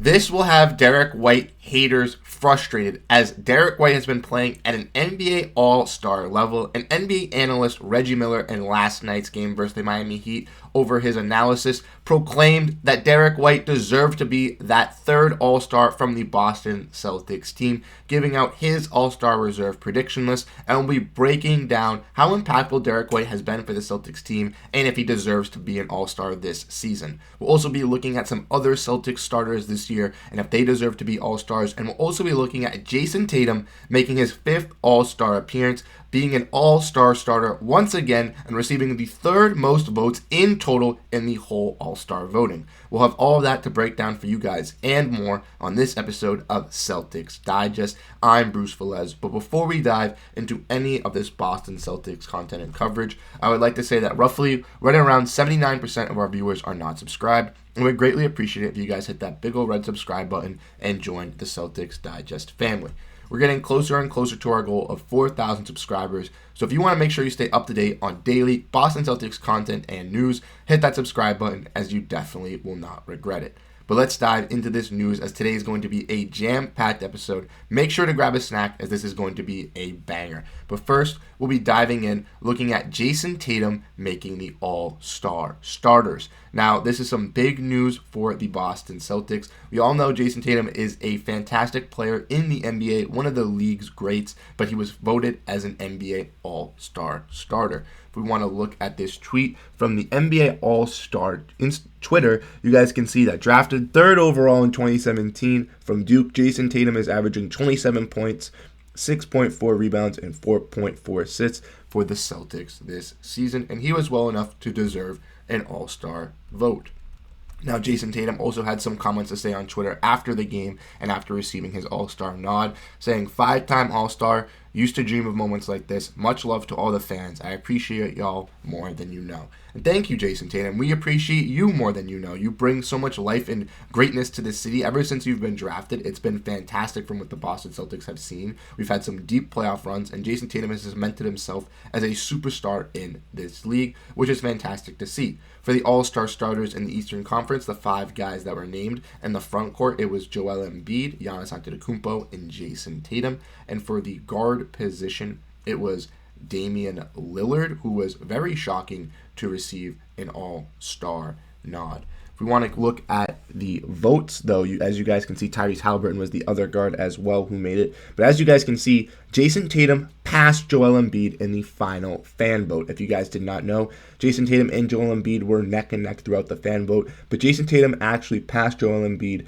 This will have Derrick White haters frustrated, as Derrick White has been playing at an NBA All-Star level. An NBA analyst, Reggie Miller, in last night's game versus the Miami Heat, over his analysis, proclaimed that Derrick White deserved to be that third All-Star from the Boston Celtics team, giving out his All-Star reserve prediction list, and we'll be breaking down how impactful Derrick White has been for the Celtics team and if he deserves to be an All-Star this season. We'll also be looking at some other Celtics starters this year and if they deserve to be All-Stars, and we'll also be looking at Jayson Tatum making his 5th All-Star appearance, being an All-Star starter once again and receiving the 3rd most votes in total in the whole All-Star voting. We'll have all of that to break down for you guys and more on this episode of Celtics Digest. I'm Bruce Veliz, but before we dive into any of this Boston Celtics content and coverage, I would like to say that roughly right around 79% of our viewers are not subscribed, and we'd greatly appreciate it if you guys hit that big old red subscribe button and join the Celtics Digest family. We're getting closer and closer to our goal of 4,000 subscribers, so if you want to make sure you stay up to date on daily Boston Celtics content and news, hit that subscribe button, as you definitely will not regret it. But let's dive into this news, as today is going to be a jam-packed episode. Make sure to grab a snack, as this is going to be a banger. But first, we'll be diving in, looking at Jayson Tatum making the All-Star starters. Now, this is some big news for the Boston Celtics. We all know Jayson Tatum is a fantastic player in the NBA, one of the league's greats, but he was voted as an NBA All-Star starter. If we want to look at this tweet from the NBA All-Star Twitter, you guys can see that drafted 3rd overall in 2017 from Duke, Jayson Tatum is averaging 27 points, 6.4 rebounds, and 4.4 assists for the Celtics this season, and he was well enough to deserve an All-Star vote. Now, Jayson Tatum also had some comments to say on Twitter after the game and after receiving his All-Star nod, saying, "5-time All-Star, used to dream of moments like this. Much love to all the fans. I appreciate y'all more than you know." And thank you, Jayson Tatum. We appreciate you more than you know. You bring so much life and greatness to this city. Ever since you've been drafted, it's been fantastic from what the Boston Celtics have seen. We've had some deep playoff runs, and Jayson Tatum has cemented himself as a superstar in this league, which is fantastic to see. For the All-Star starters in the Eastern Conference, the 5 guys that were named in the front court, it was Joel Embiid, Giannis Antetokounmpo, and Jayson Tatum. And for the guard position, it was Damian Lillard, who was very shocking to receive an All-Star nod. If we want to look at the votes, though, as you guys can see, Tyrese Haliburton was the other guard as well who made it. But as you guys can see, Jayson Tatum passed Joel Embiid in the final fan vote. If you guys did not know, Jayson Tatum and Joel Embiid were neck and neck throughout the fan vote, but Jayson Tatum actually passed Joel Embiid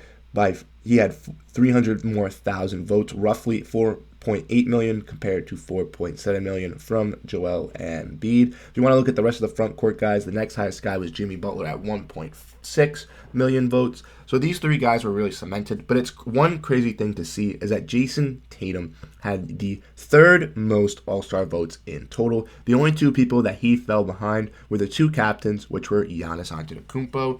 he had 300 more thousand votes, roughly 4.8 million compared to 4.7 million from Joel Embiid. If you want to look at the rest of the front court guys, the next highest guy was Jimmy Butler at 1.6 million votes. So these 3 guys were really cemented. But it's one crazy thing to see is that Jayson Tatum had the 3rd most All-Star votes in total. The only 2 people that he fell behind were the 2 captains, which were Giannis Antetokounmpo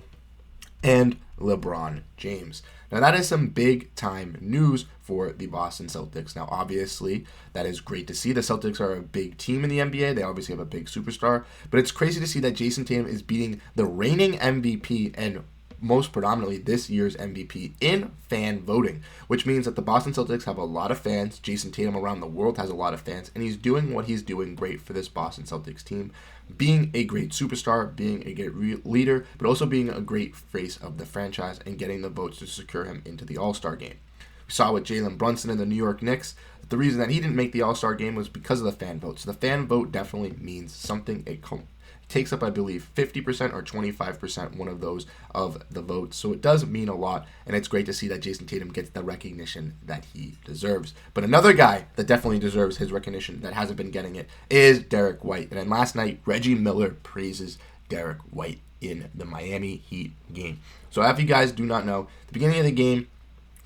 and LeBron James. Now, that is some big-time news for the Boston Celtics. Now, obviously, that is great to see. The Celtics are a big team in the NBA. They obviously have a big superstar. But it's crazy to see that Jayson Tatum is beating the reigning MVP and most predominantly this year's MVP in fan voting, which means that the Boston Celtics have a lot of fans. Jayson Tatum around the world has a lot of fans, and he's doing what he's doing great for this Boston Celtics team, being a great superstar, being a great leader, but also being a great face of the franchise and getting the votes to secure him into the All-Star game. We saw with Jalen Brunson and the New York Knicks, the reason that he didn't make the All-Star game was because of the fan vote. So the fan vote definitely means something. It takes up, I believe, 50% or 25%, one of those, of the votes. So it does mean a lot, and it's great to see that Jayson Tatum gets the recognition that he deserves. But another guy that definitely deserves his recognition that hasn't been getting it is Derrick White. And then last night, Reggie Miller praises Derrick White in the Miami Heat game. So if you guys do not know, at the beginning of the game,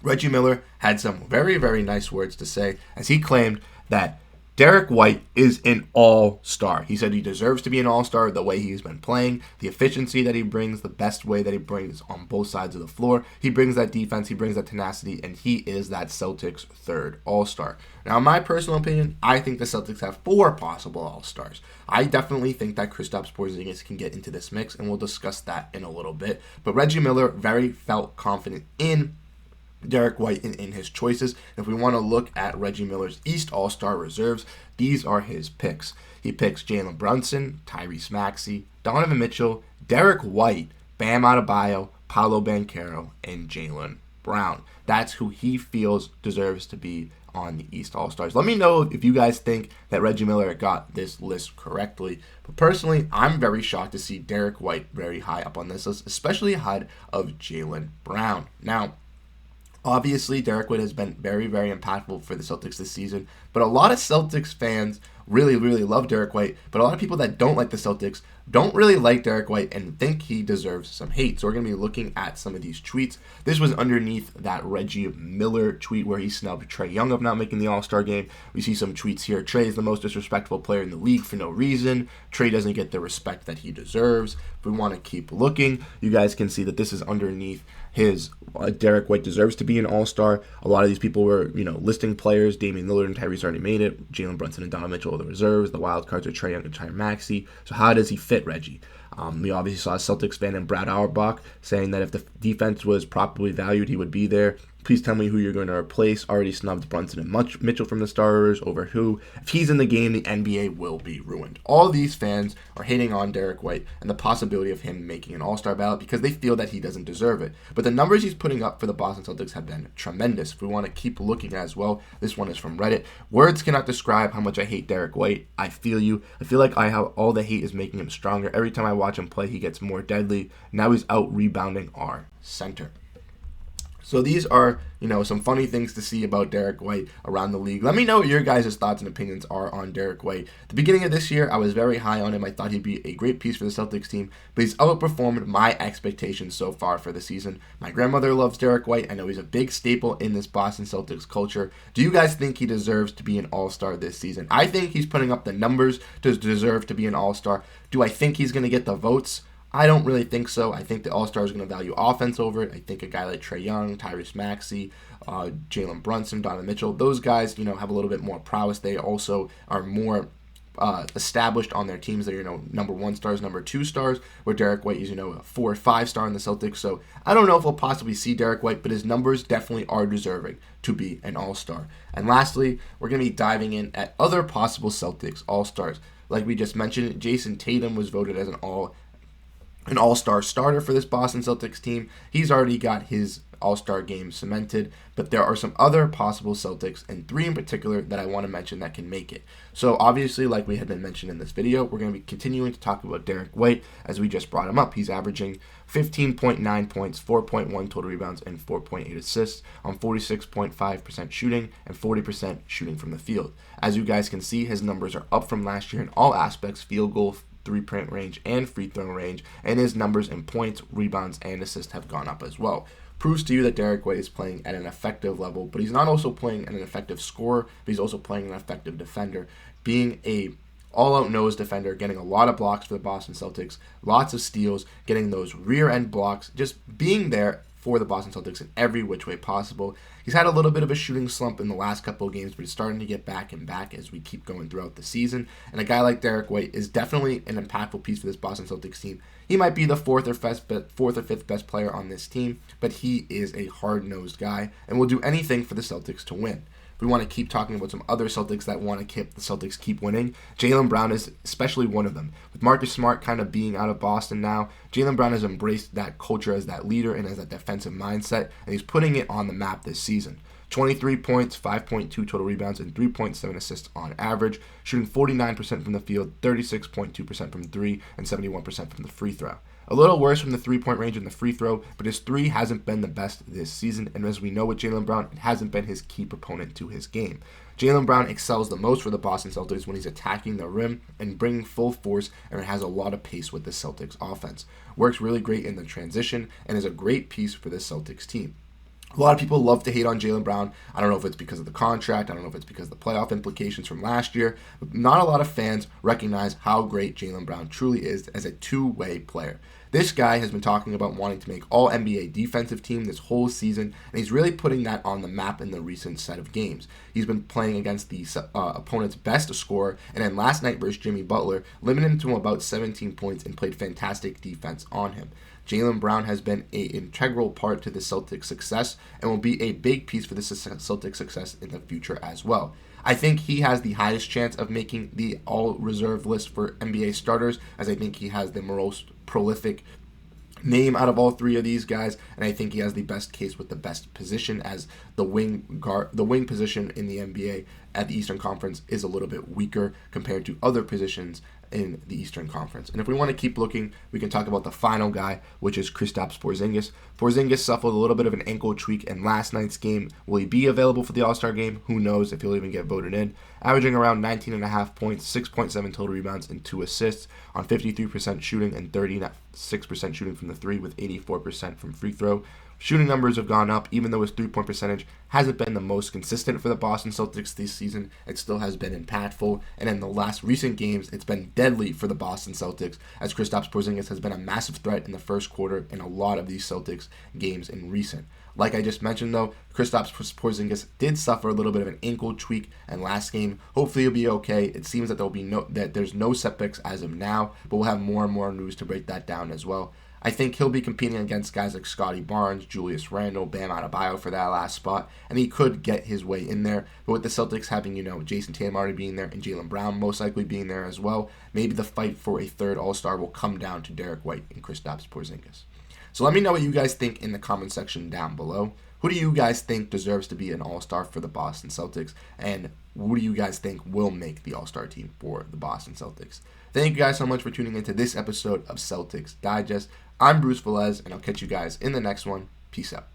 Reggie Miller had some very, very nice words to say as he claimed that Derrick White is an all-star. He said he deserves to be an all-star the way he's been playing, the efficiency that he brings, the best way that he brings on both sides of the floor. He brings that defense, he brings that tenacity, and he is that Celtics' 3rd all-star. Now, in my personal opinion, I think the Celtics have 4 possible all-stars. I definitely think that Kristaps Porzingis can get into this mix, and we'll discuss that in a little bit. But Reggie Miller felt confident in Derrick White in his choices. If we want to look at Reggie Miller's East All-Star reserves, these are his picks. He picks Jalen Brunson, Tyrese Maxey, Donovan Mitchell, Derrick White, Bam Adebayo, Paolo Banchero, and Jaylen Brown. That's who he feels deserves to be on the East All-Stars. Let me know if you guys think that Reggie Miller got this list correctly. But personally, I'm very shocked to see Derrick White very high up on this list, especially ahead of Jaylen Brown. Now, obviously, Derrick White has been very, very impactful for the Celtics this season, but a lot of Celtics fans really, really love Derrick White, but a lot of people that don't like the Celtics don't really like Derrick White and think he deserves some hate. So we're going to be looking at some of these tweets. This was underneath that Reggie Miller tweet where he snubbed Trae Young of not making the All-Star game. We see some tweets here. Trae is the most disrespectful player in the league for no reason. Trae doesn't get the respect that he deserves. If we want to keep looking, you guys can see that this is underneath his Derrick White deserves to be an All-Star. A lot of these people were, listing players. Damian Lillard and Tyrese already made it. Jalen Brunson and Donovan Mitchell are the reserves. The wild cards are Trae Young and Tyrese Maxey. So how does he fit Reggie? We obviously saw a Celtics fan in Brad Auerbach saying that if the defense was properly valued, he would be there. Please tell me who you're going to replace. Already snubbed Brunson and Mitchell from the starters over who. If he's in the game, the NBA will be ruined. All these fans are hating on Derrick White and the possibility of him making an All-Star ballot because they feel that he doesn't deserve it. But the numbers he's putting up for the Boston Celtics have been tremendous. If we want to keep looking as well, this one is from Reddit. Words cannot describe how much I hate Derrick White. I feel you. I feel like all the hate is making him stronger. Every time I watch him play, he gets more deadly. Now he's out rebounding our center. So these are, some funny things to see about Derrick White around the league. Let me know what your guys' thoughts and opinions are on Derrick White. At the beginning of this year, I was very high on him. I thought he'd be a great piece for the Celtics team, but he's outperformed my expectations so far for the season. My grandmother loves Derrick White. I know he's a big staple in this Boston Celtics culture. Do you guys think he deserves to be an All-Star this season? I think he's putting up the numbers to deserve to be an All-Star. Do I think he's going to get the votes? I don't really think so. I think the All-Star is going to value offense over it. I think a guy like Trae Young, Tyrese Maxey, Jalen Brunson, Donovan Mitchell, those guys, have a little bit more prowess. They also are more established on their teams. They're, number 1 stars, number 2 stars, where Derrick White is, a 4 or 5 star in the Celtics. So I don't know if we'll possibly see Derrick White, but his numbers definitely are deserving to be an All-Star. And lastly, we're going to be diving in at other possible Celtics All-Stars. Like we just mentioned, Jayson Tatum was voted as an All-Star starter for this Boston Celtics team. He's already got his All-Star game cemented, but there are some other possible Celtics, and 3 in particular that I want to mention that can make it. So obviously, like we had been mentioned in this video, we're going to be continuing to talk about Derrick White as we just brought him up. He's averaging 15.9 points, 4.1 total rebounds, and 4.8 assists on 46.5% shooting and 40% shooting from the field. As you guys can see, his numbers are up from last year in all aspects: field goal, 3-point range, and free throw range, and his numbers in points, rebounds, and assists have gone up as well. Proves to you that Derrick White is playing at an effective level, but he's not also playing at an effective scorer, but he's also playing an effective defender, being a all-out nose defender, getting a lot of blocks for the Boston Celtics, lots of steals, getting those rear-end blocks, just being there for the Boston Celtics in every which way possible. He's had a little bit of a shooting slump in the last couple of games, but he's starting to get back and back as we keep going throughout the season. And a guy like Derrick White is definitely an impactful piece for this Boston Celtics team. He might be the fourth or fifth best player on this team, but he is a hard-nosed guy and will do anything for the Celtics to win. We want to keep talking about some other Celtics that want to keep the Celtics keep winning. Jaylen Brown is especially one of them. With Marcus Smart kind of being out of Boston now, Jaylen Brown has embraced that culture as that leader and as that defensive mindset, and he's putting it on the map this season. 23 points, 5.2 total rebounds, and 3.7 assists on average, shooting 49% from the field, 36.2% from 3, and 71% from the free throw. A little worse from the 3-point range and the free throw, but his 3 hasn't been the best this season, and as we know with Jaylen Brown, it hasn't been his key proponent to his game. Jaylen Brown excels the most for the Boston Celtics when he's attacking the rim and bringing full force, and has a lot of pace with the Celtics offense. Works really great in the transition and is a great piece for this Celtics team. A lot of people love to hate on Jaylen Brown. I don't know if it's because of the contract. I don't know if it's because of the playoff implications from last year. But not a lot of fans recognize how great Jaylen Brown truly is as a two-way player. This guy has been talking about wanting to make all NBA defensive team this whole season, and he's really putting that on the map in the recent set of games. He's been playing against the opponent's best scorer, and then last night versus Jimmy Butler, limited him to about 17 points and played fantastic defense on him. Jaylen Brown has been an integral part to the Celtics' success and will be a big piece for the Celtics' success in the future as well. I think he has the highest chance of making the all-reserve list for NBA starters, as I think he has the most prolific name out of all three of these guys, and I think he has the best case with the best position, as the wing position in the NBA at the Eastern Conference is a little bit weaker compared to other positions in the Eastern Conference. And if we want to keep looking, we can talk about the final guy, which is Kristaps Porzingis. Porzingis suffered a little bit of an ankle tweak in last night's game. Will he be available for the All-Star game? Who knows if he'll even get voted in. Averaging around 19.5 points, 6.7 total rebounds, and 2 assists on 53% shooting and 36% shooting from the three, with 84% from free throw. Shooting numbers have gone up, even though his three-point percentage hasn't been the most consistent for the Boston Celtics this season. It still has been impactful, and in the last recent games, it's been deadly for the Boston Celtics, as Kristaps Porzingis has been a massive threat in the first quarter in a lot of these Celtics games in recent. Like I just mentioned, though, Kristaps Porzingis did suffer a little bit of an ankle tweak in last game. Hopefully he'll be okay. It seems that there's no setbacks as of now, but we'll have more and more news to break that down as well. I think he'll be competing against guys like Scotty Barnes, Julius Randle, Bam Adebayo for that last spot, and he could get his way in there. But with the Celtics having, Jayson Tatum already being there and Jaylen Brown most likely being there as well, maybe the fight for a third All-Star will come down to Derrick White and Kristaps Porzingis. So let me know what you guys think in the comment section down below. Who do you guys think deserves to be an All-Star for the Boston Celtics? And who do you guys think will make the All-Star team for the Boston Celtics? Thank you guys so much for tuning into this episode of Celtics Digest. I'm Bruce Velez, and I'll catch you guys in the next one. Peace out.